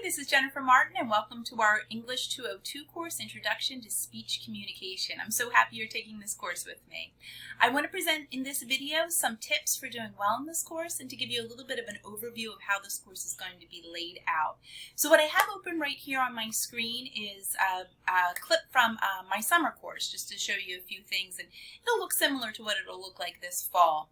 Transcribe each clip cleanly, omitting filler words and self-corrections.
this is Jennifer Martin and welcome to our English 202 course, Introduction to Speech Communication. I'm so happy you're taking this course with me. I want to present in this video some tips for doing well in this course and to give you a little bit of an overview of how this course is going to be laid out. So what I have open right here on my screen is a clip from my summer course, just to show you a few things, and it'll look similar to what it'll look like this fall.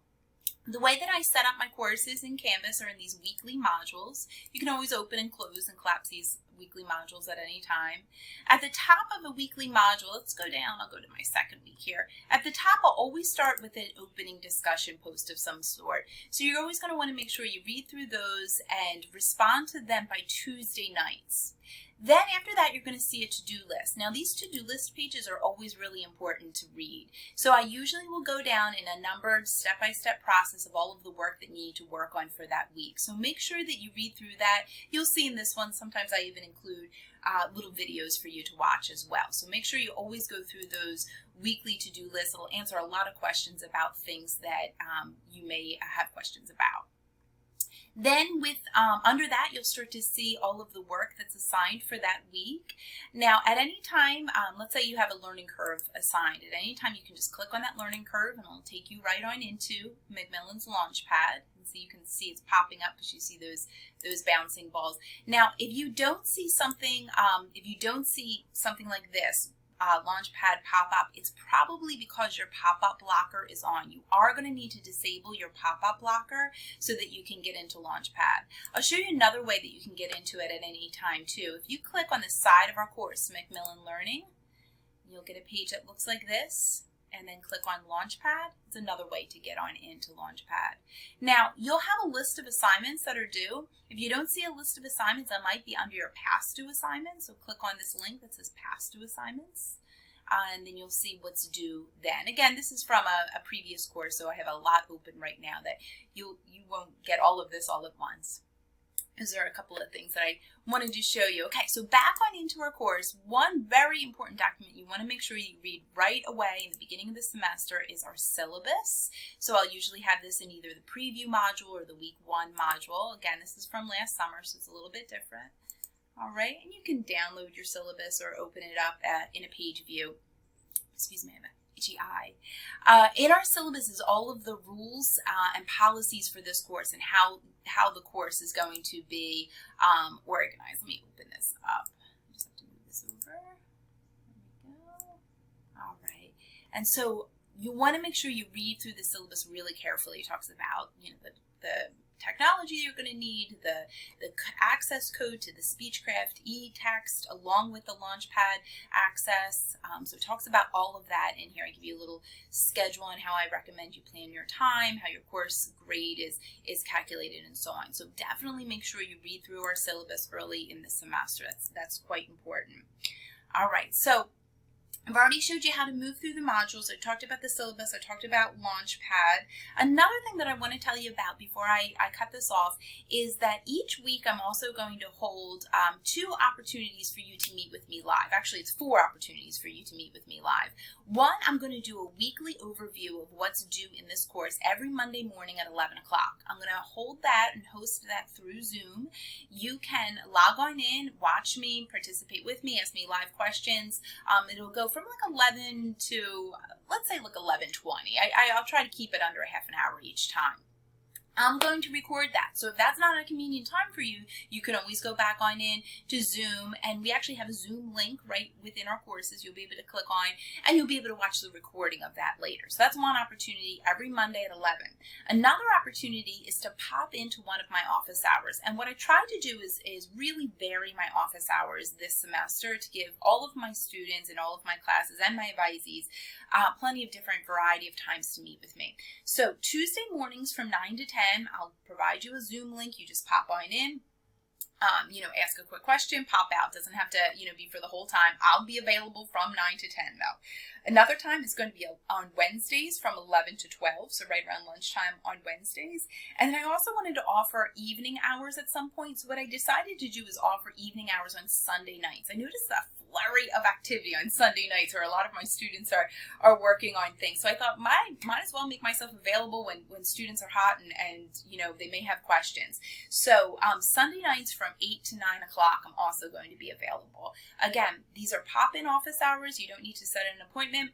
The way that I set up my courses in Canvas are in these weekly modules. You can always open and close and collapse these weekly modules at any time. At the top of a weekly module, let's go down, I'll go to my second week here. At the top, I'll always start with an opening discussion post of some sort. So you're always going to want to make sure you read through those and respond to them by Tuesday nights. Then after that, you're going to see a to-do list. Now these to-do list pages are always really important to read. So I usually will go down in a numbered step-by-step process of all of the work that you need to work on for that week. So make sure that you read through that. You'll see in this one, sometimes I even include little videos for you to watch as well. So make sure you always go through those weekly to-do lists. It'll answer a lot of questions about things that you may have questions about. Then with under that, you'll start to see all of the work that's assigned for that week. Now, at any time, let's say you have a learning curve assigned. At any time, you can just click on that learning curve and it'll take you right on into Macmillan's LaunchPad. And so you can see it's popping up as you see those bouncing balls. Now, if you don't see something like this, LaunchPad pop-up, it's probably because your pop-up blocker is on. You are going to need to disable your pop-up blocker so that you can get into LaunchPad. I'll show you another way that you can get into it at any time too. If you click on the side of our course, Macmillan Learning, you'll get a page that looks like this, and then click on LaunchPad. It's another way to get on into LaunchPad. Now, you'll have a list of assignments that are due. If you don't see a list of assignments, that might be under your past due assignments. So click on this link that says past due assignments, and then you'll see what's due then. Again, this is from a previous course, so I have a lot open right now that you won't get all of this all at once. There are a couple of things that I wanted to show you. Okay, so back on into our course, one very important document you want to make sure you read right away in the beginning of the semester is our syllabus. So I'll usually have this in either the preview module or the week 1 module. Again, this is from last summer, so it's a little bit different. All right, and you can download your syllabus or open it up in a page view. Excuse me, I have an itchy eye. In our syllabus is all of the rules and policies for this course and how the course is going to be organized. Let me open this up. I just have to move this over. There we go. All right. And so you want to make sure you read through the syllabus really carefully. It talks about, the technology you're going to need, the access code to the Speechcraft e-text along with the LaunchPad access. So it talks about all of that in here. I give you a little schedule on how I recommend you plan your time, how your course grade is calculated, and so on. So definitely make sure you read through our syllabus early in the semester. That's quite important. All right, so I've already showed you how to move through the modules. I talked about the syllabus. I talked about LaunchPad. Another thing that I want to tell you about before I cut this off is that each week I'm also going to hold 2 opportunities for you to meet with me live. Actually, it's 4 opportunities for you to meet with me live. One, I'm going to do a weekly overview of what's due in this course every Monday morning at 11 o'clock. I'm going to hold that and host that through Zoom. You can log on in, watch me, participate with me, ask me live questions. It'll go from like 11 to, let's say, like 11:20. I'll try to keep it under a half an hour each time. I'm going to record that. So if that's not a convenient time for you, you can always go back on in to Zoom, and we actually have a Zoom link right within our courses you'll be able to click on, and you'll be able to watch the recording of that later. So that's one opportunity every Monday at 11. Another opportunity is to pop into one of my office hours, and what I try to do is really vary my office hours this semester to give all of my students and all of my classes and my advisees plenty of different variety of times to meet with me. So Tuesday mornings from 9 to 10, I'll provide you a Zoom link. You just pop on in, ask a quick question, pop out. Doesn't have to, be for the whole time. I'll be available from 9 to 10 though. Another time is going to be on Wednesdays from 11 to 12, so right around lunchtime on Wednesdays. And then I also wanted to offer evening hours at some point. So what I decided to do is offer evening hours on Sunday nights. I noticed a flurry of activity on Sunday nights where a lot of my students are working on things. So I thought might as well make myself available when students are hot and you know, they may have questions. So Sunday nights from 8 to 9 o'clock, I'm also going to be available. Again, these are pop-in office hours. You don't need to set an appointment.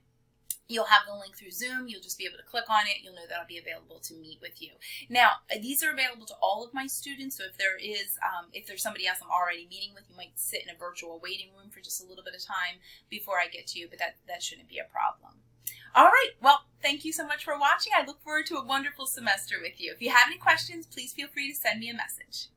You'll have the link through Zoom. You'll just be able to click on it. You'll know that I'll be available to meet with you. Now, these are available to all of my students. So if there's somebody else I'm already meeting with, you might sit in a virtual waiting room for just a little bit of time before I get to you, but that shouldn't be a problem. All right. Well, thank you so much for watching. I look forward to a wonderful semester with you. If you have any questions, please feel free to send me a message.